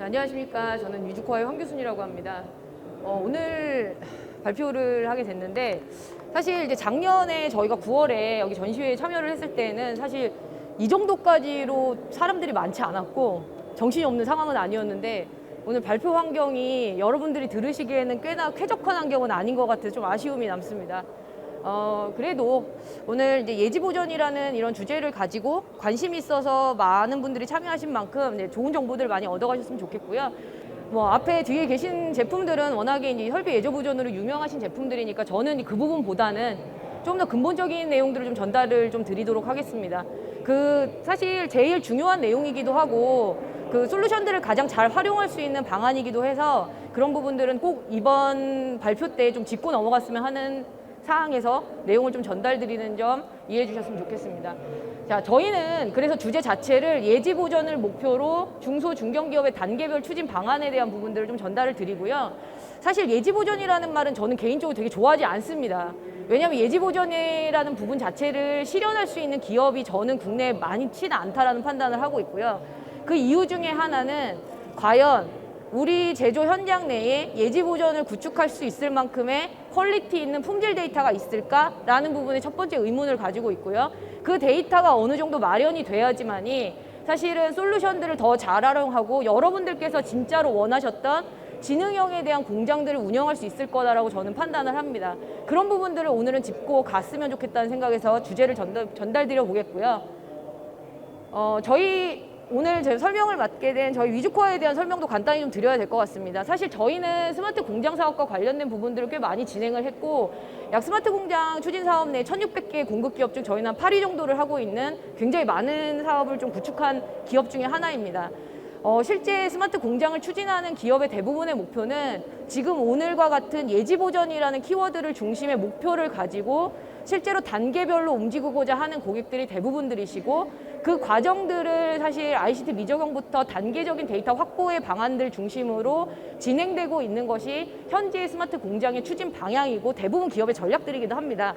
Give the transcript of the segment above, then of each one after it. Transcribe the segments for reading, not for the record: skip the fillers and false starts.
안녕하십니까. 저는 유주코아의 황규순이라고 합니다. 오늘 발표를 하게 됐는데, 사실 이제 작년에 저희가 9월에 여기 전시회에 참여를 했을 때는 사실 이 정도까지로 사람들이 많지 않았고 정신이 없는 상황은 아니었는데, 오늘 발표 환경이 여러분들이 들으시기에는 꽤나 쾌적한 환경은 아닌 것 같아서 좀 아쉬움이 남습니다. 그래도 오늘 이제 예지보전이라는 이런 주제를 가지고 관심이 있어서 많은 분들이 참여하신 만큼 좋은 정보들 많이 얻어가셨으면 좋겠고요. 앞에 뒤에 계신 제품들은 워낙에 이제 설비 예저보전으로 유명하신 제품들이니까 저는 그 부분보다는 좀 더 근본적인 내용들을 좀 전달을 좀 드리도록 하겠습니다. 사실 제일 중요한 내용이기도 하고 솔루션들을 가장 잘 활용할 수 있는 방안이기도 해서 그런 부분들은 꼭 이번 발표 때 좀 짚고 넘어갔으면 하는 사항에서 내용을 좀 전달드리는 점 이해해 주셨으면 좋겠습니다. 자, 저희는 그래서 주제 자체를 예지보전을 목표로 중소, 중견기업의 단계별 추진 방안에 대한 부분들을 좀 전달을 드리고요. 사실 예지보전이라는 말은 저는 개인적으로 되게 좋아하지 않습니다. 왜냐하면 예지보전이라는 부분 자체를 실현할 수 있는 기업이 저는 국내에 많지는 않다라는 판단을 하고 있고요. 그 이유 중에 하나는 과연 우리 제조 현장 내에 예지보전을 구축할 수 있을 만큼의 퀄리티 있는 품질 데이터가 있을까라는 부분에 첫 번째 의문을 가지고 있고요. 그 데이터가 어느 정도 마련이 돼야지만이 사실은 솔루션들을 더 잘 활용하고 여러분들께서 진짜로 원하셨던 지능형에 대한 공장들을 운영할 수 있을 거다라고 저는 판단을 합니다. 그런 부분들을 오늘은 짚고 갔으면 좋겠다는 생각에서 주제를 전달드려 보겠고요. 오늘 제 설명을 맡게 된 저희 위주코어에 대한 설명도 간단히 좀 드려야 될 것 같습니다. 사실 저희는 스마트 공장 사업과 관련된 부분들을 꽤 많이 진행을 했고, 약 스마트 공장 추진 사업 내 1,600개 공급 기업 중 저희는 한 8위 정도를 하고 있는 굉장히 많은 사업을 좀 구축한 기업 중에 하나입니다. 실제 스마트 공장을 추진하는 기업의 대부분의 목표는 지금 오늘과 같은 예지보전이라는 키워드를 중심의 목표를 가지고 실제로 단계별로 움직이고자 하는 고객들이 대부분들이시고, 그 과정들을 사실 ICT 미적용부터 단계적인 데이터 확보의 방안들 중심으로 진행되고 있는 것이 현재의 스마트 공장의 추진 방향이고 대부분 기업의 전략들이기도 합니다.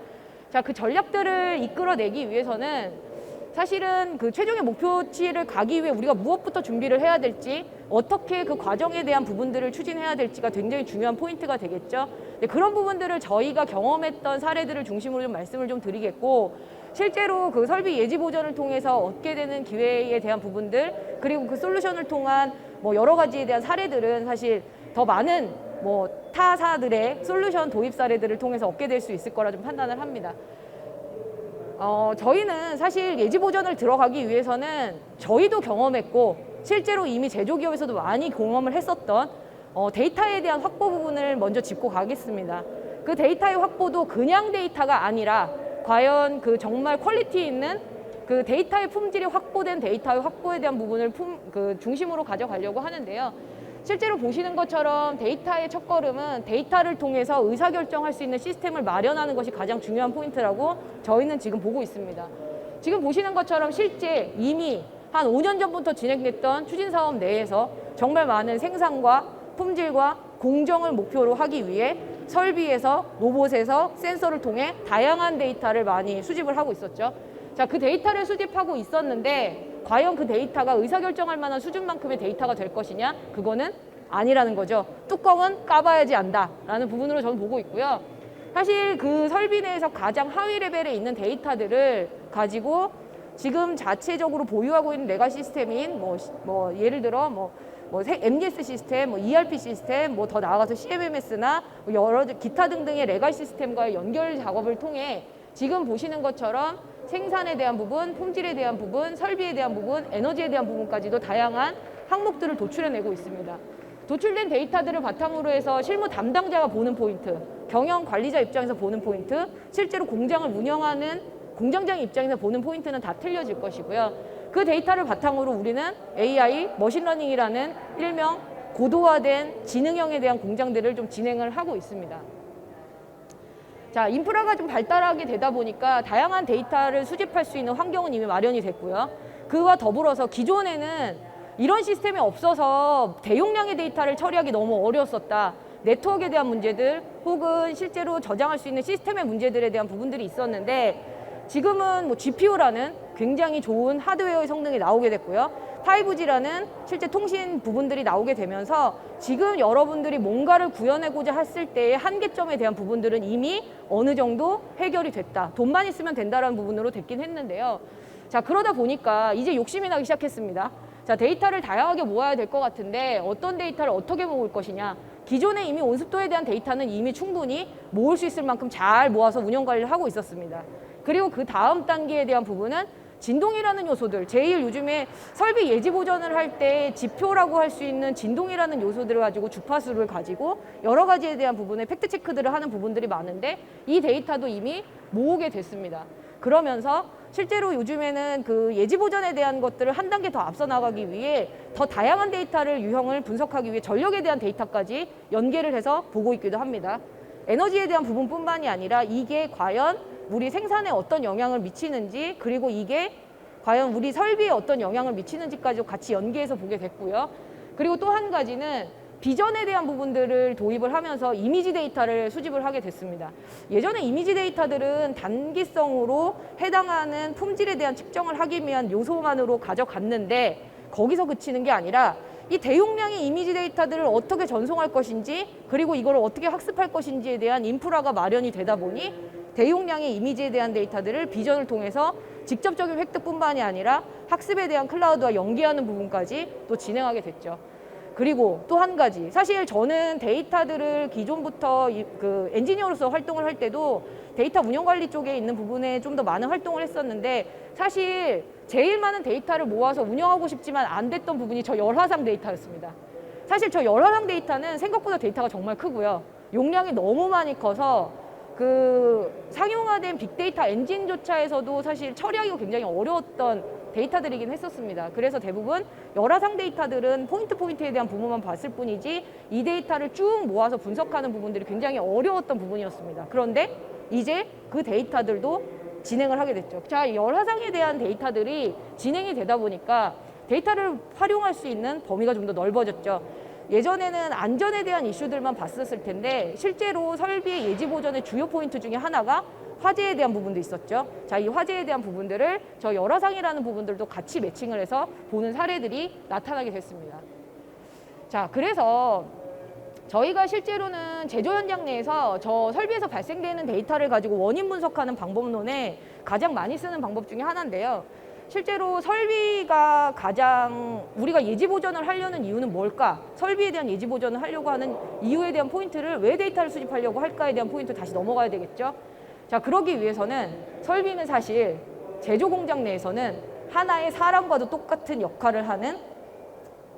자, 그 전략들을 이끌어내기 위해서는 사실은 최종의 목표치를 가기 위해 우리가 무엇부터 준비를 해야 될지, 어떻게 그 과정에 대한 부분들을 추진해야 될지가 굉장히 중요한 포인트가 되겠죠. 그런 부분들을 저희가 경험했던 사례들을 중심으로 좀 말씀을 좀 드리겠고, 실제로 설비 예지보전을 통해서 얻게 되는 기회에 대한 부분들, 그리고 그 솔루션을 통한 여러 가지에 대한 사례들은 사실 더 많은 타사들의 솔루션 도입 사례들을 통해서 얻게 될 수 있을 거라 좀 판단을 합니다. 저희는 사실 예지보전을 들어가기 위해서는 저희도 경험했고 실제로 이미 제조기업에서도 많이 경험을 했었던 데이터에 대한 확보 부분을 먼저 짚고 가겠습니다. 그 데이터의 확보도 그냥 데이터가 아니라 과연 정말 퀄리티 있는 데이터의 품질이 확보된 데이터의 확보에 대한 부분을 중심으로 가져가려고 하는데요. 실제로 보시는 것처럼 데이터의 첫걸음은 데이터를 통해서 의사결정할 수 있는 시스템을 마련하는 것이 가장 중요한 포인트라고 저희는 지금 보고 있습니다. 지금 보시는 것처럼 실제 이미 한 5년 전부터 진행됐던 추진사업 내에서 정말 많은 생산과 품질과 공정을 목표로 하기 위해 설비에서 로봇에서 센서를 통해 다양한 데이터를 많이 수집을 하고 있었죠. 자, 그 데이터를 수집하고 있었는데 과연 그 데이터가 의사결정할 만한 수준만큼의 데이터가 될 것이냐? 그거는 아니라는 거죠. 뚜껑은 까봐야지 안다라는 부분으로 저는 보고 있고요. 사실 설비 내에서 가장 하위 레벨에 있는 데이터들을 가지고 지금 자체적으로 보유하고 있는 레가 시스템인 예를 들어 MDS 시스템, ERP 시스템, 더 나아가서 CMMS나 여러 기타 등등의 레가 시스템과의 연결 작업을 통해 지금 보시는 것처럼 생산에 대한 부분, 품질에 대한 부분, 설비에 대한 부분, 에너지에 대한 부분까지도 다양한 항목들을 도출해내고 있습니다. 도출된 데이터들을 바탕으로 해서 실무 담당자가 보는 포인트, 경영 관리자 입장에서 보는 포인트, 실제로 공장을 운영하는 공장장 입장에서 보는 포인트는 다 틀려질 것이고요. 그 데이터를 바탕으로 우리는 AI, 머신러닝이라는 일명 고도화된 지능형에 대한 공장들을 좀 진행을 하고 있습니다. 자, 인프라가 좀 발달하게 되다 보니까 다양한 데이터를 수집할 수 있는 환경은 이미 마련이 됐고요. 그와 더불어서 기존에는 이런 시스템이 없어서 대용량의 데이터를 처리하기 너무 어려웠었다. 네트워크에 대한 문제들 혹은 실제로 저장할 수 있는 시스템의 문제들에 대한 부분들이 있었는데 지금은 GPU라는 굉장히 좋은 하드웨어의 성능이 나오게 됐고요. 5G라는 실제 통신 부분들이 나오게 되면서 지금 여러분들이 뭔가를 구현하고자 했을 때의 한계점에 대한 부분들은 이미 어느 정도 해결이 됐다. 돈만 있으면 된다라는 부분으로 됐긴 했는데요. 자, 그러다 보니까 이제 욕심이 나기 시작했습니다. 자, 데이터를 다양하게 모아야 될 것 같은데 어떤 데이터를 어떻게 모을 것이냐. 기존에 이미 온습도에 대한 데이터는 이미 충분히 모을 수 있을 만큼 잘 모아서 운영 관리를 하고 있었습니다. 그리고 그 다음 단계에 대한 부분은 진동이라는 요소들, 제일 요즘에 설비 예지 보전을 할 때 지표라고 할 수 있는 진동이라는 요소들을 가지고 주파수를 가지고 여러 가지에 대한 부분에 팩트 체크들을 하는 부분들이 많은데 이 데이터도 이미 모으게 됐습니다. 그러면서 실제로 요즘에는 그 예지 보전에 대한 것들을 한 단계 더 앞서 나가기 위해 더 다양한 데이터를 유형을 분석하기 위해 전력에 대한 데이터까지 연계를 해서 보고 있기도 합니다. 에너지에 대한 부분뿐만이 아니라 이게 과연 우리 생산에 어떤 영향을 미치는지, 그리고 이게 과연 우리 설비에 어떤 영향을 미치는지까지 같이 연계해서 보게 됐고요. 그리고 또 한 가지는 비전에 대한 부분들을 도입을 하면서 이미지 데이터를 수집을 하게 됐습니다. 예전에 이미지 데이터들은 단기성으로 해당하는 품질에 대한 측정을 하기 위한 요소만으로 가져갔는데 거기서 그치는 게 아니라 이 대용량의 이미지 데이터들을 어떻게 전송할 것인지, 그리고 이걸 어떻게 학습할 것인지에 대한 인프라가 마련이 되다 보니 대용량의 이미지에 대한 데이터들을 비전을 통해서 직접적인 획득뿐만이 아니라 학습에 대한 클라우드와 연계하는 부분까지 또 진행하게 됐죠. 그리고 또 한 가지, 사실 저는 데이터들을 기존부터 그 엔지니어로서 활동을 할 때도 데이터 운영 관리 쪽에 있는 부분에 좀 더 많은 활동을 했었는데, 사실 제일 많은 데이터를 모아서 운영하고 싶지만 안 됐던 부분이 저 열화상 데이터였습니다. 사실 저 열화상 데이터는 생각보다 데이터가 정말 크고요. 용량이 너무 많이 커서 그 상용화된 빅데이터 엔진조차에서도 사실 처리하기가 굉장히 어려웠던 데이터들이긴 했었습니다. 그래서 대부분 열화상 데이터들은 포인트에 대한 부분만 봤을 뿐이지 이 데이터를 쭉 모아서 분석하는 부분들이 굉장히 어려웠던 부분이었습니다. 그런데 이제 그 데이터들도 진행을 하게 됐죠. 자, 열화상에 대한 데이터들이 진행이 되다 보니까 데이터를 활용할 수 있는 범위가 좀 더 넓어졌죠. 예전에는 안전에 대한 이슈들만 봤었을 텐데 실제로 설비의 예지 보전의 주요 포인트 중에 하나가 화재에 대한 부분도 있었죠. 자, 이 화재에 대한 부분들을 저 열화상이라는 부분들도 같이 매칭을 해서 보는 사례들이 나타나게 됐습니다. 자, 그래서 저희가 실제로는 제조 현장 내에서 저 설비에서 발생되는 데이터를 가지고 원인 분석하는 방법론에 가장 많이 쓰는 방법 중에 하나인데요. 실제로 설비가 가장 우리가 예지 보전을 하려는 이유는 뭘까? 설비에 대한 예지 보전을 하려고 하는 이유에 대한 포인트를 왜 데이터를 수집하려고 할까에 대한 포인트 다시 넘어가야 되겠죠. 자, 그러기 위해서는 설비는 사실 제조 공장 내에서는 하나의 사람과도 똑같은 역할을 하는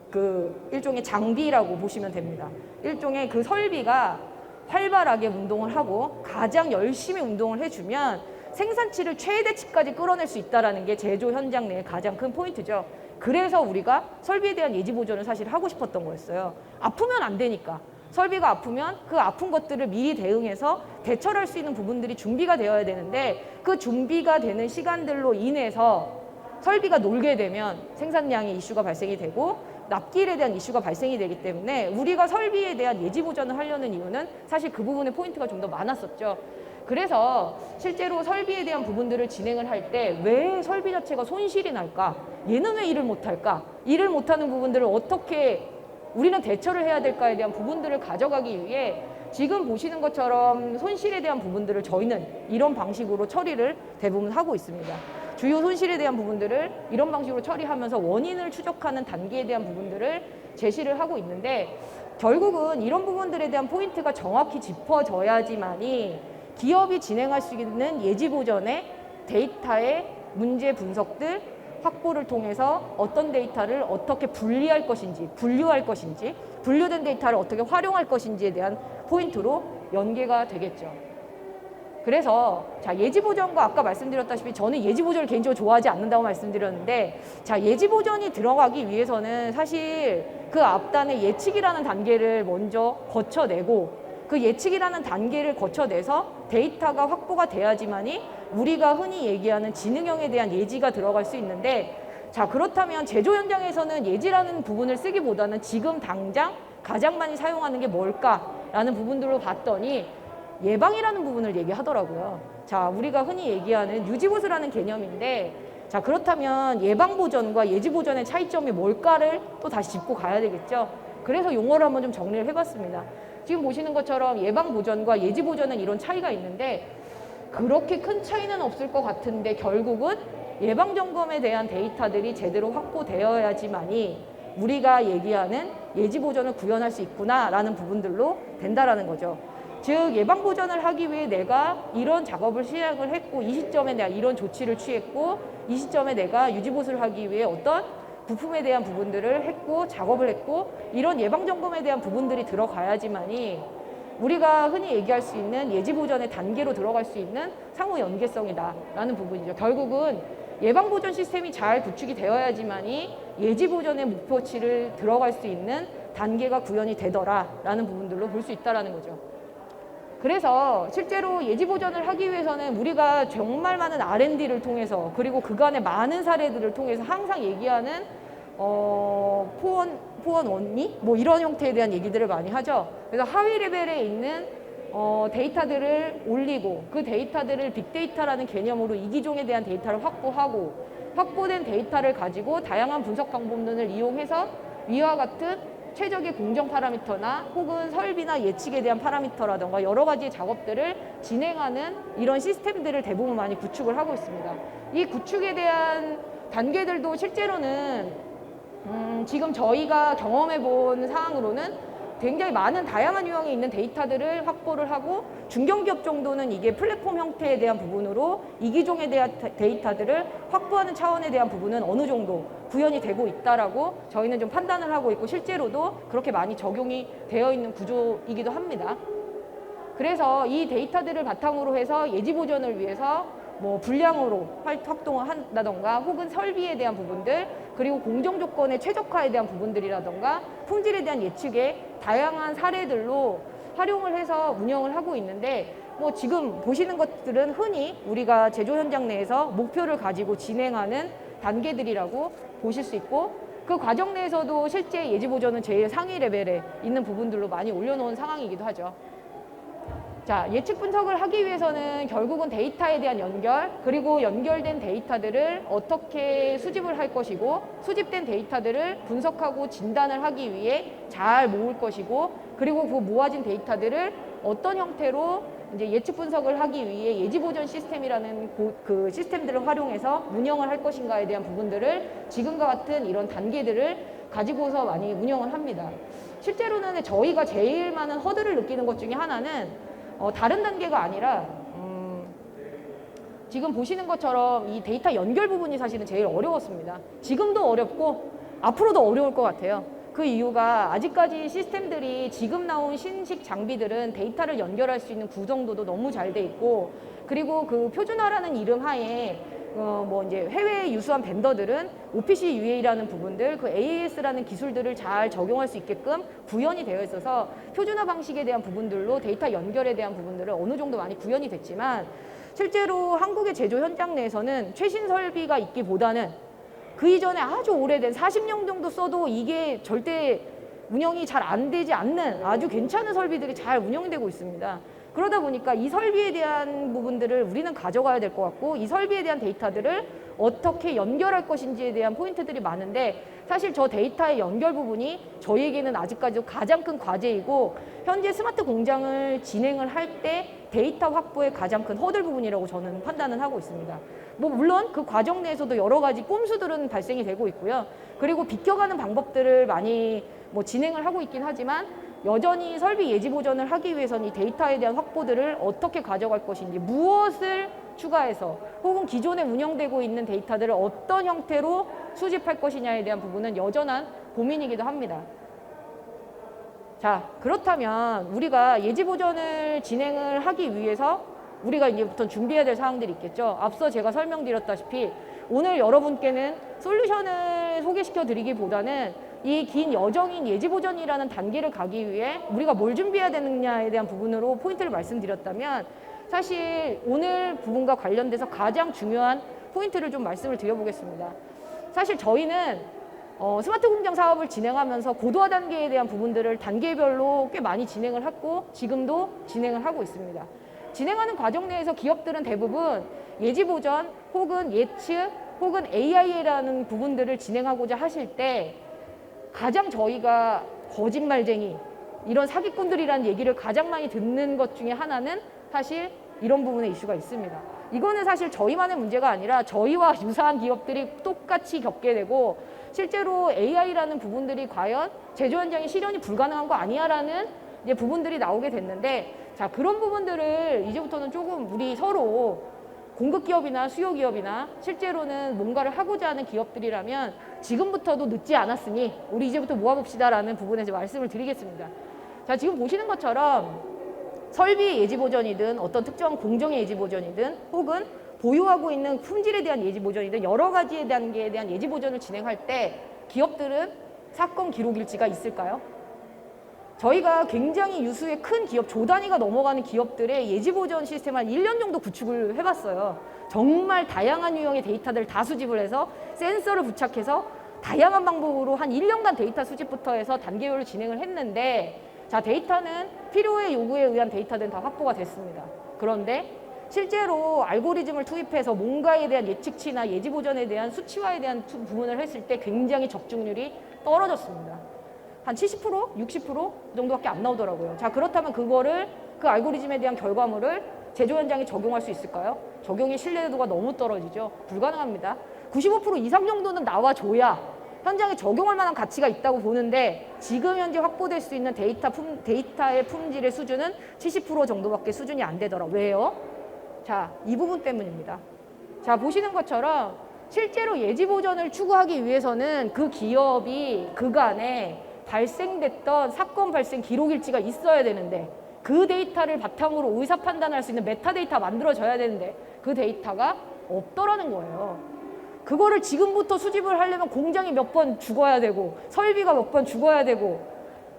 그 일종의 장비라고 보시면 됩니다. 일종의 그 설비가 활발하게 운동을 하고 가장 열심히 운동을 해주면 생산치를 최대치까지 끌어낼 수 있다는 게 제조 현장 내의 가장 큰 포인트죠. 그래서 우리가 설비에 대한 예지 보전을 사실 하고 싶었던 거였어요. 아프면 안 되니까. 설비가 아프면 그 아픈 것들을 미리 대응해서 대처를 할 수 있는 부분들이 준비가 되어야 되는데 그 준비가 되는 시간들로 인해서 설비가 놀게 되면 생산량의 이슈가 발생이 되고 납기일에 대한 이슈가 발생이 되기 때문에 우리가 설비에 대한 예지 보전을 하려는 이유는 사실 그 부분의 포인트가 좀 더 많았었죠. 그래서 실제로 설비에 대한 부분들을 진행을 할 때 왜 설비 자체가 손실이 날까? 얘는 왜 일을 못할까? 일을 못하는 부분들을 어떻게 우리는 대처를 해야 될까에 대한 부분들을 가져가기 위해 지금 보시는 것처럼 손실에 대한 부분들을 저희는 이런 방식으로 처리를 대부분 하고 있습니다. 주요 손실에 대한 부분들을 이런 방식으로 처리하면서 원인을 추적하는 단계에 대한 부분들을 제시를 하고 있는데, 결국은 이런 부분들에 대한 포인트가 정확히 짚어져야지만이 기업이 진행할 수 있는 예지 보전의 데이터의 문제 분석들 확보를 통해서 어떤 데이터를 어떻게 분리할 것인지, 분류할 것인지, 분류된 데이터를 어떻게 활용할 것인지에 대한 포인트로 연계가 되겠죠. 그래서 자, 예지 보전과 아까 말씀드렸다시피 저는 예지 보전을 개인적으로 좋아하지 않는다고 말씀드렸는데, 자, 예지 보전이 들어가기 위해서는 사실 그 앞단의 예측이라는 단계를 먼저 거쳐내고 그 예측이라는 단계를 거쳐내서 데이터가 확보가 돼야지만이 우리가 흔히 얘기하는 지능형에 대한 예지가 들어갈 수 있는데, 자, 그렇다면 제조 현장에서는 예지라는 부분을 쓰기보다는 지금 당장 가장 많이 사용하는 게 뭘까라는 부분들로 봤더니 예방이라는 부분을 얘기하더라고요. 자, 우리가 흔히 얘기하는 유지보수라는 개념인데, 자, 그렇다면 예방보전과 예지보전의 차이점이 뭘까를 또 다시 짚고 가야 되겠죠. 그래서 용어를 한번 좀 정리를 해봤습니다. 지금 보시는 것처럼 예방보전과 예지보전은 이런 차이가 있는데 그렇게 큰 차이는 없을 것 같은데 결국은 예방점검에 대한 데이터들이 제대로 확보되어야지만이 우리가 얘기하는 예지보전을 구현할 수 있구나라는 부분들로 된다라는 거죠. 즉 예방보전을 하기 위해 내가 이런 작업을 시작을 했고 이 시점에 내가 이런 조치를 취했고 이 시점에 내가 유지보수를 하기 위해 어떤 부품에 대한 부분들을 했고 작업을 했고 이런 예방점검에 대한 부분들이 들어가야지만이 우리가 흔히 얘기할 수 있는 예지보전의 단계로 들어갈 수 있는 상호 연계성이다라는 부분이죠. 결국은 예방보전 시스템이 잘 구축이 되어야지만이 예지보전의 목표치를 들어갈 수 있는 단계가 구현이 되더라라는 부분들로 볼 수 있다라는 거죠. 그래서 실제로 예지보전을 하기 위해서는 우리가 정말 많은 R&D를 통해서 그리고 그간의 많은 사례들을 통해서 항상 얘기하는 포원 원리? 뭐 이런 형태에 대한 얘기들을 많이 하죠. 그래서 하위 레벨에 있는 데이터들을 올리고 그 데이터들을 빅데이터라는 개념으로 이기종에 대한 데이터를 확보하고 확보된 데이터를 가지고 다양한 분석 방법론을 이용해서 위와 같은 최적의 공정 파라미터나 혹은 설비나 예측에 대한 파라미터라던가 여러 가지의 작업들을 진행하는 이런 시스템들을 대부분 많이 구축을 하고 있습니다. 이 구축에 대한 단계들도 실제로는 지금 저희가 경험해 본 사항으로는 굉장히 많은 다양한 유형이 있는 데이터들을 확보를 하고 중견기업 정도는 이게 플랫폼 형태에 대한 부분으로 이기종에 대한 데이터들을 확보하는 차원에 대한 부분은 어느 정도 구현이 되고 있다라고 저희는 좀 판단을 하고 있고 실제로도 그렇게 많이 적용이 되어 있는 구조이기도 합니다. 그래서 이 데이터들을 바탕으로 해서 예지보전을 위해서 뭐 불량으로 활동을 한다던가 혹은 설비에 대한 부분들 그리고 공정 조건의 최적화에 대한 부분들이라던가 품질에 대한 예측의 다양한 사례들로 활용을 해서 운영을 하고 있는데 뭐 지금 보시는 것들은 흔히 우리가 제조 현장 내에서 목표를 가지고 진행하는 단계들이라고 보실 수 있고 그 과정 내에서도 실제 예지보전은 제일 상위 레벨에 있는 부분들로 많이 올려놓은 상황이기도 하죠. 자, 예측 분석을 하기 위해서는 결국은 데이터에 대한 연결 그리고 연결된 데이터들을 어떻게 수집을 할 것이고 수집된 데이터들을 분석하고 진단을 하기 위해 잘 모을 것이고 그리고 그 모아진 데이터들을 어떤 형태로 이제 예측 분석을 하기 위해 예지보전 시스템이라는 그 시스템들을 활용해서 운영을 할 것인가에 대한 부분들을 지금과 같은 이런 단계들을 가지고서 많이 운영을 합니다. 실제로는 저희가 제일 많은 허들을 느끼는 것 중에 하나는 다른 단계가 아니라 지금 보시는 것처럼 이 데이터 연결 부분이 사실은 제일 어려웠습니다. 지금도 어렵고 앞으로도 어려울 것 같아요. 그 이유가 아직까지 시스템들이 지금 나온 신식 장비들은 데이터를 연결할 수 있는 구성도도 너무 잘 돼 있고 그리고 그 표준화라는 이름 하에 뭐 이제 해외에 유수한 벤더들은 OPC UA라는 부분들, 그 AAS라는 기술들을 잘 적용할 수 있게끔 구현이 되어 있어서 표준화 방식에 대한 부분들로 데이터 연결에 대한 부분들을 어느 정도 많이 구현이 됐지만 실제로 한국의 제조 현장 내에서는 최신 설비가 있기보다는 그 이전에 아주 오래된 40년 정도 써도 이게 절대 운영이 잘 안 되지 않는 아주 괜찮은 설비들이 잘 운영되고 있습니다. 그러다 보니까 이 설비에 대한 부분들을 우리는 가져가야 될 것 같고 이 설비에 대한 데이터들을 어떻게 연결할 것인지에 대한 포인트들이 많은데 사실 저 데이터의 연결 부분이 저희에게는 아직까지도 가장 큰 과제이고 현재 스마트 공장을 진행을 할 때 데이터 확보의 가장 큰 허들 부분이라고 저는 판단을 하고 있습니다. 뭐 물론 그 과정 내에서도 여러 가지 꼼수들은 발생이 되고 있고요. 그리고 비껴가는 방법들을 많이 뭐 진행을 하고 있긴 하지만 여전히 설비 예지보전을 하기 위해서는 이 데이터에 대한 확보들을 어떻게 가져갈 것인지 무엇을 추가해서 혹은 기존에 운영되고 있는 데이터들을 어떤 형태로 수집할 것이냐에 대한 부분은 여전한 고민이기도 합니다. 자, 그렇다면 우리가 예지보전을 진행을 하기 위해서 우리가 이제부터 준비해야 될 사항들이 있겠죠. 앞서 제가 설명드렸다시피 오늘 여러분께는 솔루션을 소개시켜 드리기보다는 이 긴 여정인 예지보전이라는 단계를 가기 위해 우리가 뭘 준비해야 되느냐에 대한 부분으로 포인트를 말씀드렸다면 사실 오늘 부분과 관련돼서 가장 중요한 포인트를 좀 말씀을 드려보겠습니다. 사실 저희는 스마트 공장 사업을 진행하면서 고도화 단계에 대한 부분들을 단계별로 꽤 많이 진행을 했고 지금도 진행을 하고 있습니다. 진행하는 과정 내에서 기업들은 대부분 예지보전 혹은 예측 혹은 AI라는 부분들을 진행하고자 하실 때 가장 저희가 거짓말쟁이, 이런 사기꾼들이라는 얘기를 가장 많이 듣는 것 중에 하나는 사실 이런 부분의 이슈가 있습니다. 이거는 사실 저희만의 문제가 아니라 저희와 유사한 기업들이 똑같이 겪게 되고, 실제로 AI라는 부분들이 과연 제조 현장에 실현이 불가능한 거 아니야라는 이제 부분들이 나오게 됐는데, 자, 그런 부분들을 이제부터는 조금 우리 서로 공급 기업이나 수요 기업이나 실제로는 뭔가를 하고자 하는 기업들이라면 지금부터도 늦지 않았으니 우리 이제부터 모아봅시다라는 부분에 이제 말씀을 드리겠습니다. 자, 지금 보시는 것처럼 설비 예지 보전이든 어떤 특정한 공정의 예지 보전이든 혹은 보유하고 있는 품질에 대한 예지 보전이든 여러 가지에 대한 게 대한 예지 보전을 진행할 때 기업들은 사건 기록 일지가 있을까요? 저희가 굉장히 유수의 큰 기업, 조 단위가 넘어가는 기업들의 예지 보전 시스템 한 1년 정도 구축을 해봤어요. 정말 다양한 유형의 데이터들을 다 수집을 해서 센서를 부착해서 다양한 방법으로 한 1년간 데이터 수집부터 해서 단계별로 진행을 했는데, 자, 데이터는 필요의 요구에 의한 데이터들은 다 확보가 됐습니다. 그런데 실제로 알고리즘을 투입해서 뭔가에 대한 예측치나 예지 보전에 대한 수치화에 대한 부분을 했을 때 굉장히 적중률이 떨어졌습니다. 한 70%, 60% 정도밖에 안 나오더라고요. 자, 그렇다면 그거를 그 알고리즘에 대한 결과물을 제조 현장에 적용할 수 있을까요? 적용의 신뢰도가 너무 떨어지죠. 불가능합니다. 95% 이상 정도는 나와줘야 현장에 적용할 만한 가치가 있다고 보는데, 지금 현재 확보될 수 있는 데이터의 품질의 수준은 70% 정도밖에 수준이 안 되더라. 왜요? 자, 이 부분 때문입니다. 자, 보시는 것처럼 실제로 예지 보전을 추구하기 위해서는 그 기업이 그간에 발생됐던 사건 발생 기록 일지가 있어야 되는데, 그 데이터를 바탕으로 의사 판단할 수 있는 메타데이터가 만들어져야 되는데 그 데이터가 없더라는 거예요. 그거를 지금부터 수집을 하려면 공장이 몇 번 죽어야 되고 설비가 몇 번 죽어야 되고,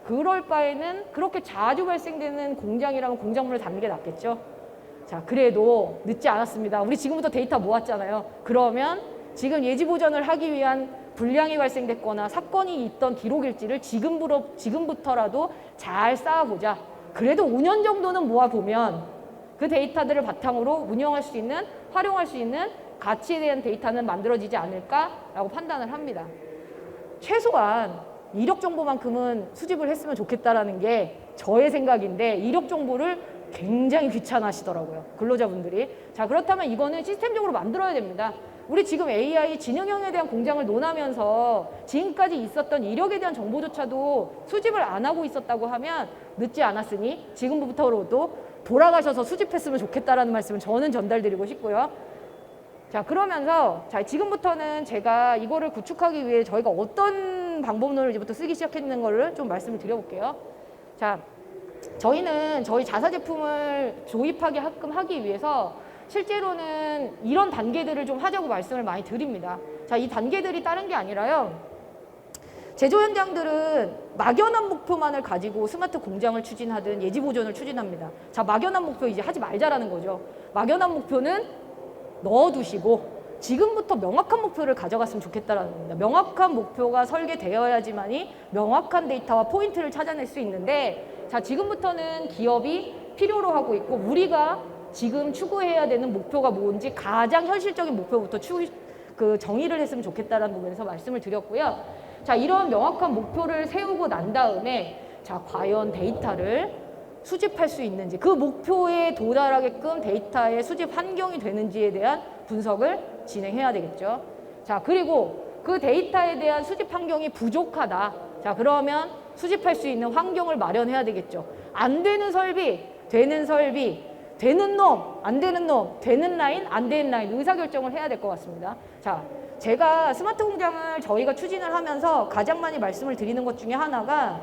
그럴 바에는 그렇게 자주 발생되는 공장이라면 공작물을 닫는 게 낫겠죠. 자, 그래도 늦지 않았습니다. 우리 지금부터 데이터 모았잖아요. 그러면 지금 예지 보전을 하기 위한 불량이 발생됐거나 사건이 있던 기록 일지를 지금부터라도 잘 쌓아보자. 그래도 5년 정도는 모아보면 그 데이터들을 바탕으로 운영할 수 있는, 활용할 수 있는 가치에 대한 데이터는 만들어지지 않을까라고 판단을 합니다. 최소한 이력 정보만큼은 수집을 했으면 좋겠다라는 게 저의 생각인데, 이력 정보를 굉장히 귀찮아하시더라고요, 근로자분들이. 자, 그렇다면 이거는 시스템적으로 만들어야 됩니다. 우리 지금 AI 지능형에 대한 공장을 논하면서 지금까지 있었던 이력에 대한 정보조차도 수집을 안 하고 있었다고 하면 늦지 않았으니 지금부터라도 돌아가셔서 수집했으면 좋겠다라는 말씀을 저는 전달드리고 싶고요. 자, 그러면서 자, 지금부터는 제가 이거를 구축하기 위해 저희가 어떤 방법론을 이제부터 쓰기 시작했는 거를 좀 말씀을 드려볼게요. 자, 저희는 저희 자사 제품을 조입하게끔 하기 위해서 실제로는 이런 단계들을 좀 하자고 말씀을 많이 드립니다. 자, 이 단계들이 다른 게 아니라요, 제조 현장들은 막연한 목표만을 가지고 스마트 공장을 추진하든 예지 보전을 추진합니다. 자, 막연한 목표 이제 하지 말자라는 거죠. 막연한 목표는 넣어두시고 지금부터 명확한 목표를 가져갔으면 좋겠다라는 겁니다. 명확한 목표가 설계되어야지만이 명확한 데이터와 포인트를 찾아낼 수 있는데, 자, 지금부터는 기업이 필요로 하고 있고 우리가 지금 추구해야 되는 목표가 뭔지 가장 현실적인 목표부터 정의를 했으면 좋겠다는 부분에서 말씀을 드렸고요. 자, 이런 명확한 목표를 세우고 난 다음에 자, 과연 데이터를 수집할 수 있는지, 그 목표에 도달하게끔 데이터의 수집 환경이 되는지에 대한 분석을 진행해야 되겠죠. 자, 그리고 그 데이터에 대한 수집 환경이 부족하다. 자, 그러면 수집할 수 있는 환경을 마련해야 되겠죠. 안 되는 설비, 되는 설비, 되는 놈, 안 되는 놈, 되는 라인, 안 되는 라인 의사결정을 해야 될 것 같습니다. 자, 제가 스마트 공장을 저희가 추진을 하면서 가장 많이 말씀을 드리는 것 중에 하나가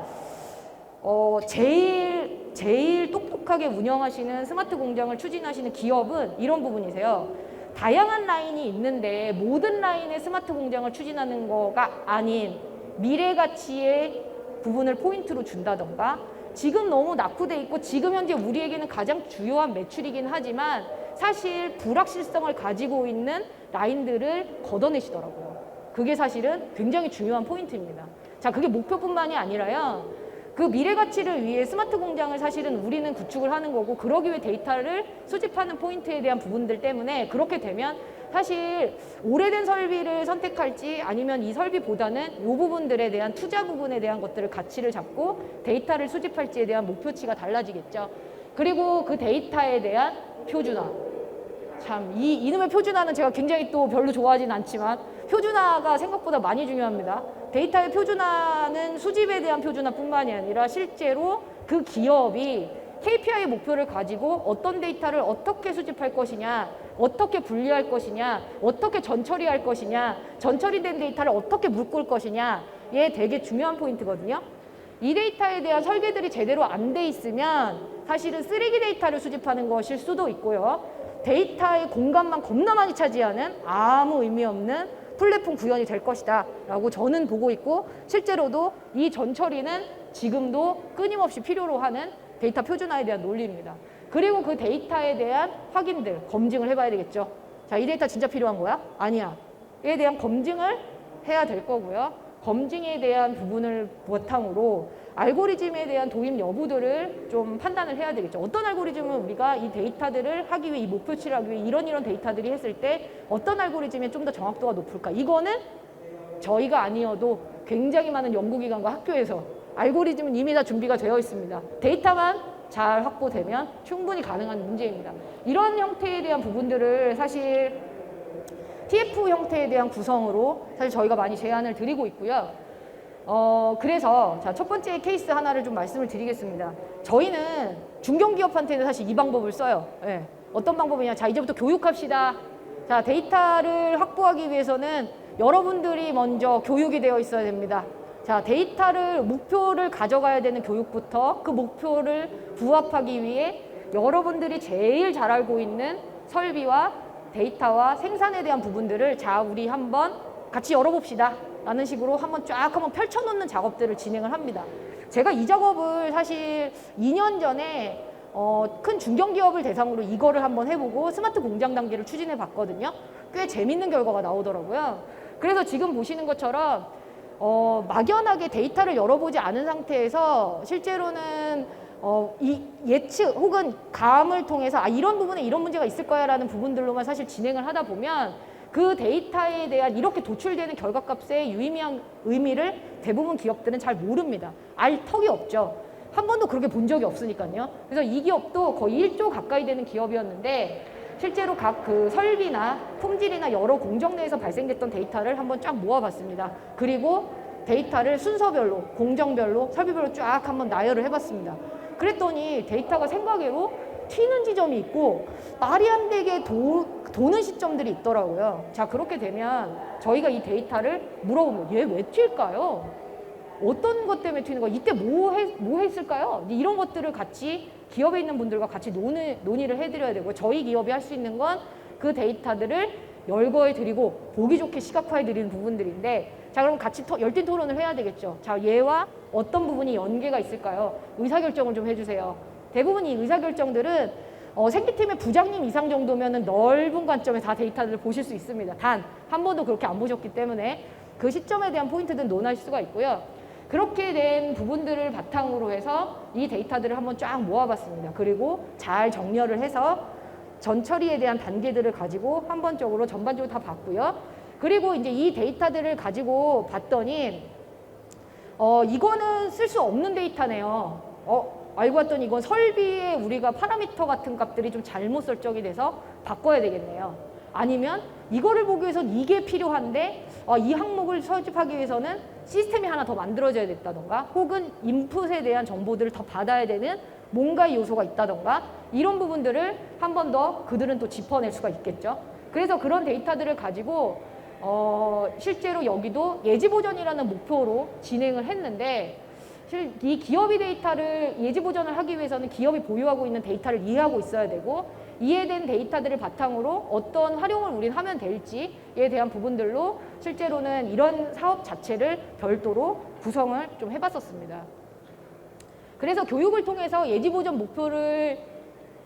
제일 똑똑하게 운영하시는 스마트 공장을 추진하시는 기업은 이런 부분이세요. 다양한 라인이 있는데 모든 라인의 스마트 공장을 추진하는 거가 아닌 미래 가치의 부분을 포인트로 준다던가, 지금 너무 낙후돼 있고 지금 현재 우리에게는 가장 주요한 매출이긴 하지만 사실 불확실성을 가지고 있는 라인들을 걷어내시더라고요. 그게 사실은 굉장히 중요한 포인트입니다. 자, 그게 목표뿐만이 아니라요, 그 미래 가치를 위해 스마트 공장을 사실은 우리는 구축을 하는 거고, 그러기 위해 데이터를 수집하는 포인트에 대한 부분들 때문에 그렇게 되면 사실 오래된 설비를 선택할지 아니면 이 설비보다는 이 부분들에 대한 투자 부분에 대한 것들을 가치를 잡고 데이터를 수집할지에 대한 목표치가 달라지겠죠. 그리고 그 데이터에 대한 표준화. 참, 이놈의 표준화는 제가 굉장히 또 별로 좋아하진 않지만 표준화가 생각보다 많이 중요합니다. 데이터의 표준화는 수집에 대한 표준화뿐만이 아니라 실제로 그 기업이 KPI 목표를 가지고 어떤 데이터를 어떻게 수집할 것이냐, 어떻게 분리할 것이냐, 어떻게 전처리할 것이냐, 전처리된 데이터를 어떻게 묶을 것이냐에 되게 중요한 포인트거든요. 이 데이터에 대한 설계들이 제대로 안 돼 있으면 사실은 쓰레기 데이터를 수집하는 것일 수도 있고요. 데이터의 공간만 겁나 많이 차지하는 아무 의미 없는 플랫폼 구현이 될 것이다 라고 저는 보고 있고, 실제로도 이 전처리는 지금도 끊임없이 필요로 하는 데이터 표준화에 대한 논리입니다. 그리고 그 데이터에 대한 확인들, 검증을 해봐야 되겠죠. 자, 이 데이터 진짜 필요한 거야? 아니야. 에 대한 검증을 해야 될 거고요. 검증에 대한 부분을 바탕으로 알고리즘에 대한 도입 여부들을 좀 판단을 해야 되겠죠. 어떤 알고리즘은 우리가 이 데이터들을 하기 위해, 이 목표치를 하기 위해 이런 데이터들이 했을 때 어떤 알고리즘이 좀 더 정확도가 높을까? 이거는 저희가 아니어도 굉장히 많은 연구기관과 학교에서 알고리즘은 이미 다 준비가 되어 있습니다. 데이터만 잘 확보되면 충분히 가능한 문제입니다. 이런 형태에 대한 부분들을 사실 TF 형태에 대한 구성으로 사실 저희가 많이 제안을 드리고 있고요. 그래서 자, 첫 번째 케이스 하나를 좀 말씀을 드리겠습니다. 저희는 중견기업한테는 사실 이 방법을 써요. 네. 어떤 방법이냐? 자, 이제부터 교육합시다. 자, 데이터를 확보하기 위해서는 여러분들이 먼저 교육이 되어 있어야 됩니다. 자, 데이터를, 목표를 가져가야 되는 교육부터 그 목표를 부합하기 위해 여러분들이 제일 잘 알고 있는 설비와 데이터와 생산에 대한 부분들을 자, 우리 한번 같이 열어봅시다 라는 식으로 한번 펼쳐놓는 작업들을 진행을 합니다. 제가 이 작업을 사실 2년 전에 큰 중견기업을 대상으로 이거를 한번 해보고 스마트 공장 단계를 추진해 봤거든요. 꽤 재밌는 결과가 나오더라고요. 그래서 지금 보시는 것처럼 막연하게 데이터를 열어보지 않은 상태에서 실제로는 이 예측 혹은 감을 통해서 이런 부분에 이런 문제가 있을 거야 라는 부분들로만 사실 진행을 하다 보면 그 데이터에 대한 이렇게 도출되는 결과값의 유의미한 의미를 대부분 기업들은 잘 모릅니다. 알 턱이 없죠. 한 번도 그렇게 본 적이 없으니까요. 그래서 이 기업도 거의 1조 가까이 되는 기업이었는데 실제로 각 그 설비나 품질이나 여러 공정 내에서 발생됐던 데이터를 한번 쫙 모아봤습니다. 그리고 데이터를 순서별로, 공정별로, 설비별로 쫙 한번 나열을 해봤습니다. 그랬더니 데이터가 생각외로 튀는 지점이 있고 말이 안 되게 도는 시점들이 있더라고요. 자, 그렇게 되면 저희가 이 데이터를 물어보면 얘 왜 튈까요? 어떤 것 때문에 튀는 거야? 이때 뭐 했을까요? 이런 것들을 같이 기업에 있는 분들과 같이 논의를 해드려야 되고, 저희 기업이 할 수 있는 건 그 데이터들을 열거해 드리고 보기 좋게 시각화해 드리는 부분들인데, 자, 그럼 같이 열띤 토론을 해야 되겠죠. 자, 얘와 어떤 부분이 연계가 있을까요? 의사결정을 좀 해주세요. 대부분 이 의사결정들은 생기팀의 부장님 이상 정도면 넓은 관점에 다 데이터들을 보실 수 있습니다. 단, 한 번도 그렇게 안 보셨기 때문에 그 시점에 대한 포인트들은 논할 수가 있고요. 그렇게 된 부분들을 바탕으로 해서 이 데이터들을 한번 쫙 모아봤습니다. 그리고 잘 정렬을 해서 전처리에 대한 단계들을 가지고 한번적으로 전반적으로 다 봤고요. 그리고 이제 이 데이터들을 가지고 봤더니 이거는 쓸 수 없는 데이터네요. 알고 봤더니 이건 설비에 우리가 파라미터 같은 값들이 좀 잘못 설정이 돼서 바꿔야 되겠네요. 아니면 이거를 보기 위해서는 이게 필요한데 이 항목을 수집하기 위해서는 시스템이 하나 더 만들어져야 됐다던가, 혹은 인풋에 대한 정보들을 더 받아야 되는 뭔가 요소가 있다던가, 이런 부분들을 한 번 더 그들은 또 짚어낼 수가 있겠죠. 그래서 그런 데이터들을 가지고 실제로 여기도 예지보전이라는 목표로 진행을 했는데, 이 기업이 데이터를 예지보전을 하기 위해서는 기업이 보유하고 있는 데이터를 이해하고 있어야 되고, 이해된 데이터들을 바탕으로 어떤 활용을 우리는 하면 될지에 대한 부분들로 실제로는 이런 사업 자체를 별도로 구성을 좀 해봤었습니다. 그래서 교육을 통해서 예지보전 목표를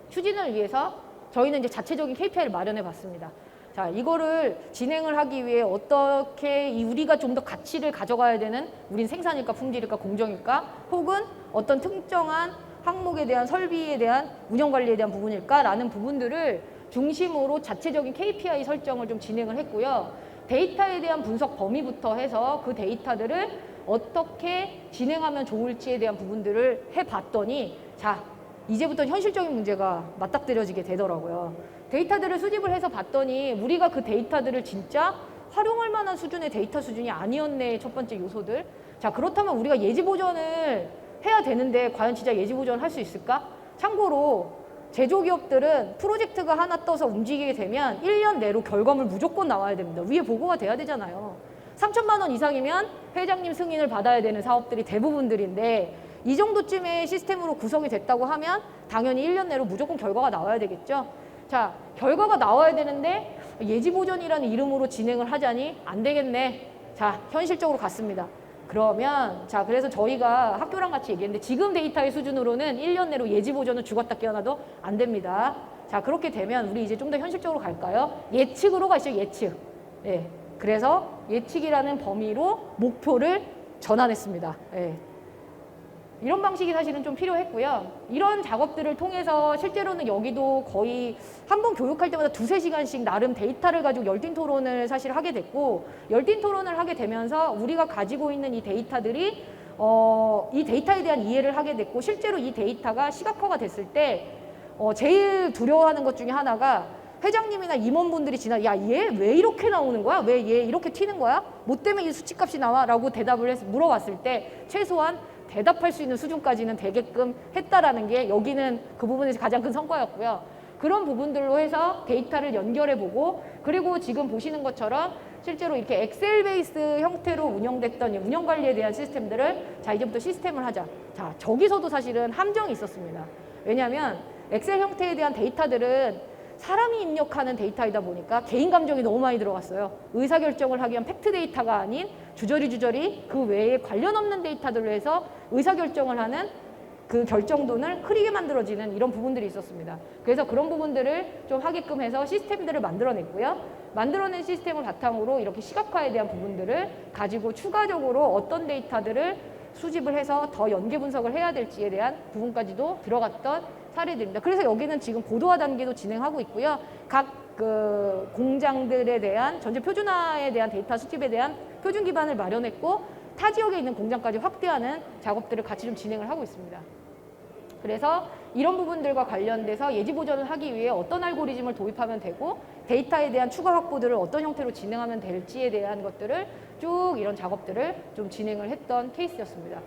추진을 위해서 저희는 이제 자체적인 KPI를 마련해 봤습니다. 자, 이거를 진행을 하기 위해 어떻게 우리가 좀 더 가치를 가져가야 되는, 우린 생산일까, 품질일까, 공정일까, 혹은 어떤 특정한 항목에 대한 설비에 대한 운영 관리에 대한 부분일까라는 부분들을 중심으로 자체적인 KPI 설정을 좀 진행을 했고요. 데이터에 대한 분석 범위부터 해서 그 데이터들을 어떻게 진행하면 좋을지에 대한 부분들을 해봤더니 자, 이제부터 현실적인 문제가 맞닥뜨려지게 되더라고요. 데이터들을 수집을 해서 봤더니 우리가 그 데이터들을 진짜 활용할 만한 수준의 데이터 수준이 아니었네. 첫 번째 요소들. 자, 그렇다면 우리가 예지 보전을 해야 되는데 과연 진짜 예지 보전을 할 수 있을까? 참고로 제조기업들은 프로젝트가 하나 떠서 움직이게 되면 1년 내로 결과물 무조건 나와야 됩니다. 위에 보고가 돼야 되잖아요. 3천만 원 이상이면 회장님 승인을 받아야 되는 사업들이 대부분들인데 이 정도쯤의 시스템으로 구성이 됐다고 하면 당연히 1년 내로 무조건 결과가 나와야 되겠죠. 자, 결과가 나와야 되는데 예지보전이라는 이름으로 진행을 하자니 안 되겠네. 자, 현실적으로 갔습니다. 그러면 자, 그래서 저희가 학교랑 같이 얘기했는데 지금 데이터의 수준으로는 1년 내로 예지보전은 죽었다 깨어나도 안 됩니다. 자, 그렇게 되면 우리 이제 좀 더 현실적으로 갈까요? 예측으로 가시죠. 예측. 네. 그래서 예측이라는 범위로 목표를 전환했습니다. 네. 이런 방식이 사실은 좀 필요했고요. 이런 작업들을 통해서 실제로는 여기도 거의 한 번 교육할 때마다 2~3시간씩 나름 데이터를 가지고 열띤 토론을 사실 하게 됐고 열띤 토론을 하게 되면서 우리가 가지고 있는 이 데이터들이 이 데이터에 대한 이해를 하게 됐고 실제로 이 데이터가 시각화가 됐을 때 제일 두려워하는 것 중에 하나가 회장님이나 임원분들이 야, 얘 왜 이렇게 나오는 거야? 왜 얘 이렇게 튀는 거야? 뭐 때문에 이 수치값이 나와? 라고 대답을 해서 물어봤을 때 최소한 대답할 수 있는 수준까지는 되게끔 했다라는 게 여기는 그 부분에서 가장 큰 성과였고요. 그런 부분들로 해서 데이터를 연결해보고 그리고 지금 보시는 것처럼 실제로 이렇게 엑셀 베이스 형태로 운영됐던 운영 관리에 대한 시스템들을 자, 이제부터 시스템을 하자. 자, 저기서도 사실은 함정이 있었습니다. 왜냐하면 엑셀 형태에 대한 데이터들은 사람이 입력하는 데이터이다 보니까 개인 감정이 너무 많이 들어갔어요. 의사결정을 하기 위한 팩트 데이터가 아닌 주저리 그 외에 관련 없는 데이터들로 해서 의사결정을 하는 그 결정돈을 흐리게 만들어지는 이런 부분들이 있었습니다. 그래서 그런 부분들을 좀 하게끔 해서 시스템들을 만들어냈고요. 만들어낸 시스템을 바탕으로 이렇게 시각화에 대한 부분들을 가지고 추가적으로 어떤 데이터들을 수집을 해서 더 연계 분석을 해야 될지에 대한 부분까지도 들어갔던 사례들입니다. 그래서 여기는 지금 고도화 단계도 진행하고 있고요. 각 그 공장들에 대한 전체 표준화에 대한 데이터 수집에 대한 표준 기반을 마련했고 타 지역에 있는 공장까지 확대하는 작업들을 같이 좀 진행을 하고 있습니다. 그래서 이런 부분들과 관련돼서 예지 보전을 하기 위해 어떤 알고리즘을 도입하면 되고 데이터에 대한 추가 확보들을 어떤 형태로 진행하면 될지에 대한 것들을 쭉 이런 작업들을 좀 진행을 했던 케이스였습니다.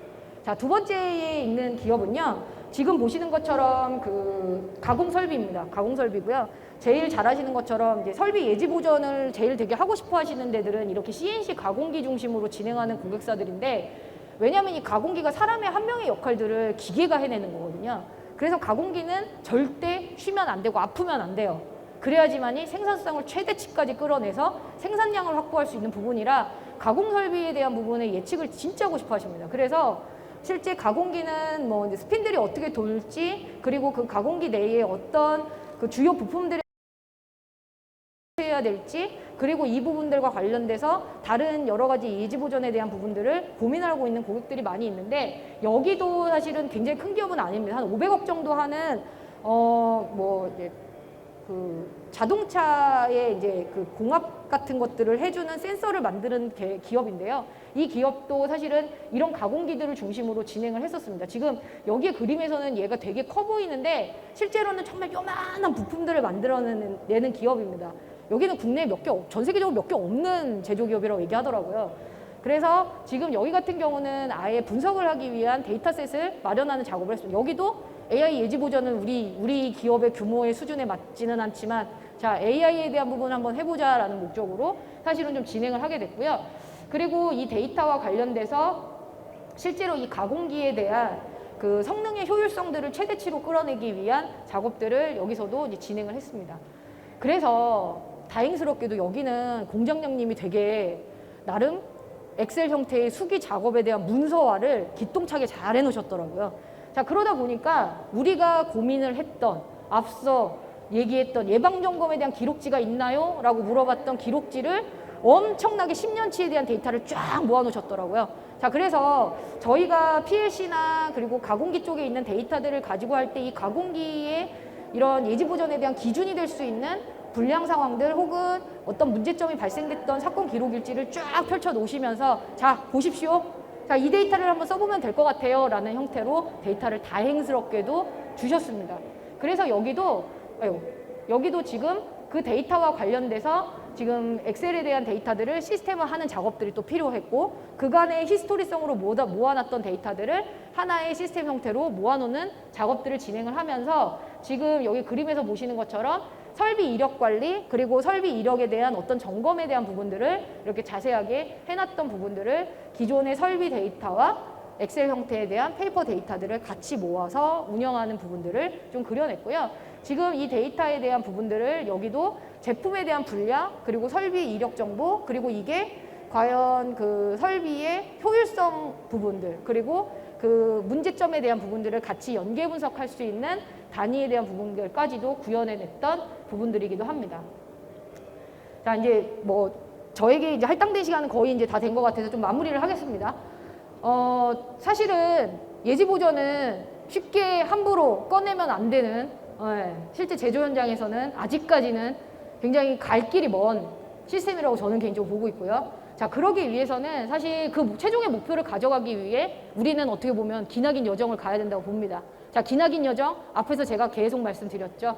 자, 두 번째에 있는 기업은요. 지금 보시는 것처럼 그 가공 설비입니다. 가공 설비고요. 제일 잘 하시는 것처럼 이제 설비 예지 보전을 제일 되게 하고 싶어 하시는 데들은 이렇게 CNC 가공기 중심으로 진행하는 고객사들인데 왜냐하면 이 가공기가 사람의 한 명의 역할들을 기계가 해내는 거거든요. 그래서 가공기는 절대 쉬면 안 되고 아프면 안 돼요. 그래야지만이 생산성을 최대치까지 끌어내서 생산량을 확보할 수 있는 부분이라 가공 설비에 대한 부분의 예측을 진짜 하고 싶어 하십니다. 그래서 실제 가공기는 뭐 이제 스핀들이 어떻게 돌지 그리고 그 가공기 내에 어떤 그 주요 부품들이 해야 될지 그리고 이 부분들과 관련돼서 다른 여러 가지 예지 보전에 대한 부분들을 고민하고 있는 고객들이 많이 있는데 여기도 사실은 굉장히 큰 기업은 아닙니다. 한 500억 정도 하는 뭐 이제 그 자동차의 이제 그 공합 같은 것들을 해주는 센서를 만드는 기업인데요. 이 기업도 사실은 이런 가공기들을 중심으로 진행을 했었습니다. 지금 여기에 그림에서는 얘가 되게 커 보이는데 실제로는 정말 요만한 부품들을 만들어내는 기업입니다. 여기는 국내에 전 세계적으로 몇 개 없는 제조기업이라고 얘기하더라고요. 그래서 지금 여기 같은 경우는 아예 분석을 하기 위한 데이터셋을 마련하는 작업을 했습니다. 여기도 AI 예지 보전은 우리 기업의 규모의 수준에 맞지는 않지만 자, AI에 대한 부분 한번 해보자라는 목적으로 사실은 좀 진행을 하게 됐고요. 그리고 이 데이터와 관련돼서 실제로 이 가공기에 대한 그 성능의 효율성들을 최대치로 끌어내기 위한 작업들을 여기서도 이제 진행을 했습니다. 그래서 다행스럽게도 여기는 공장장님이 되게 나름 엑셀 형태의 수기 작업에 대한 문서화를 기똥차게 잘 해놓으셨더라고요. 자, 그러다 보니까 우리가 고민을 했던 앞서 얘기했던 예방점검에 대한 기록지가 있나요? 라고 물어봤던 기록지를 엄청나게 10년치에 대한 데이터를 쫙 모아놓으셨더라고요. 자, 그래서 저희가 PLC나 그리고 가공기 쪽에 있는 데이터들을 가지고 할 때 이 가공기의 이런 예지 보전에 대한 기준이 될 수 있는 불량 상황들 혹은 어떤 문제점이 발생됐던 사건 기록 일지를 쫙 펼쳐 놓으시면서 자, 보십시오. 자, 이 데이터를 한번 써보면 될 것 같아요. 라는 형태로 데이터를 다행스럽게도 주셨습니다. 그래서 여기도 지금 그 데이터와 관련돼서 지금 엑셀에 대한 데이터들을 시스템화하는 작업들이 또 필요했고 그간의 히스토리성으로 모아놨던 데이터들을 하나의 시스템 형태로 모아놓는 작업들을 진행을 하면서 지금 여기 그림에서 보시는 것처럼 설비 이력 관리 그리고 설비 이력에 대한 어떤 점검에 대한 부분들을 이렇게 자세하게 해놨던 부분들을 기존의 설비 데이터와 엑셀 형태에 대한 페이퍼 데이터들을 같이 모아서 운영하는 부분들을 좀 그려냈고요. 지금 이 데이터에 대한 부분들을 여기도 제품에 대한 분량 그리고 설비 이력 정보 그리고 이게 과연 그 설비의 효율성 부분들 그리고 그 문제점에 대한 부분들을 같이 연계 분석할 수 있는 단위에 대한 부분들까지도 구현해냈던 부분들이기도 합니다. 자, 이제 뭐 저에게 이제 할당된 시간은 거의 이제 다 된 것 같아서 좀 마무리를 하겠습니다. 사실은 예지 보전은 쉽게 함부로 꺼내면 안 되는 실제 제조 현장에서는 아직까지는 굉장히 갈 길이 먼 시스템이라고 저는 개인적으로 보고 있고요. 자, 그러기 위해서는 사실 그 최종의 목표를 가져가기 위해 우리는 어떻게 보면 기나긴 여정을 가야 된다고 봅니다. 자, 기나긴 여정 앞에서 제가 계속 말씀드렸죠.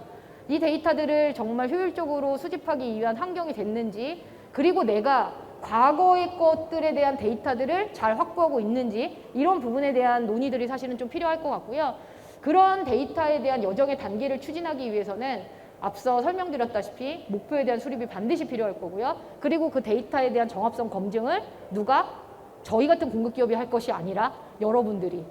이 데이터들을 정말 효율적으로 수집하기 위한 환경이 됐는지 그리고 내가 과거의 것들에 대한 데이터들을 잘 확보하고 있는지 이런 부분에 대한 논의들이 사실은 좀 필요할 것 같고요. 그런 데이터에 대한 여정의 단계를 추진하기 위해서는 앞서 설명드렸다시피 목표에 대한 수립이 반드시 필요할 거고요. 그리고 그 데이터에 대한 정합성 검증을 누가? 저희 같은 공급기업이 할 것이 아니라 여러분들이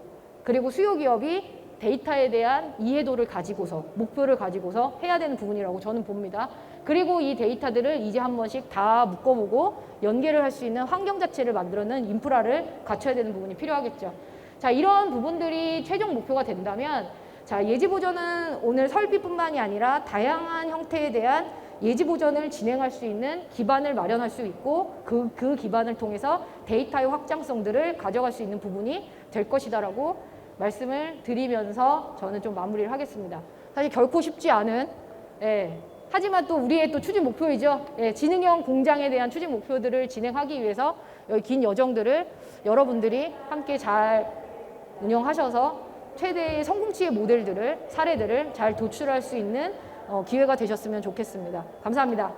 그리고 수요기업이 데이터에 대한 이해도를 가지고서 목표를 가지고서 해야 되는 부분이라고 저는 봅니다. 그리고 이 데이터들을 이제 한 번씩 다 묶어보고 연계를 할 수 있는 환경 자체를 만들어내는 인프라를 갖춰야 되는 부분이 필요하겠죠. 자, 이런 부분들이 최종 목표가 된다면 자, 예지 보전은 오늘 설비뿐만이 아니라 다양한 형태에 대한 예지 보전을 진행할 수 있는 기반을 마련할 수 있고 그 기반을 통해서 데이터의 확장성들을 가져갈 수 있는 부분이 될 것이다라고 말씀을 드리면서 저는 좀 마무리를 하겠습니다. 사실 결코 쉽지 않은 하지만 또 우리의 또 추진 목표이죠. 지능형 공장에 대한 추진 목표들을 진행하기 위해서 여기 긴 여정들을 여러분들이 함께 잘 운영하셔서 최대의 성공치의 모델들을 사례들을 잘 도출할 수 있는 기회가 되셨으면 좋겠습니다. 감사합니다.